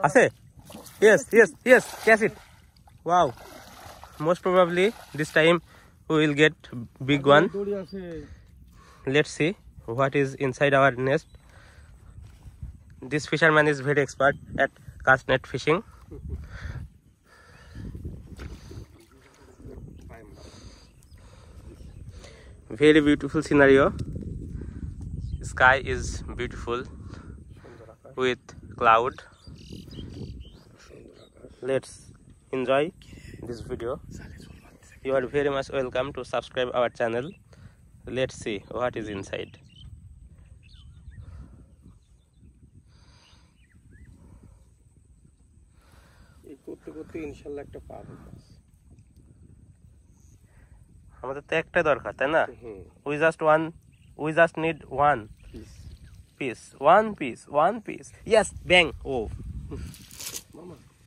আছে? Yes, catch it. Wow. Most probably this time we will get big one. Let's see what is inside our nest. This fisherman is very expert at cast net fishing. Very beautiful scenario. Sky is beautiful with cloud. Let's enjoy this video. You are very much welcome to subscribe our channel. Let's see what is inside. ইনশাআল্লাহ একটা পাবো আমাদের তো একটা দরকার তাই না we just need one piece. Yes, bang. Oh,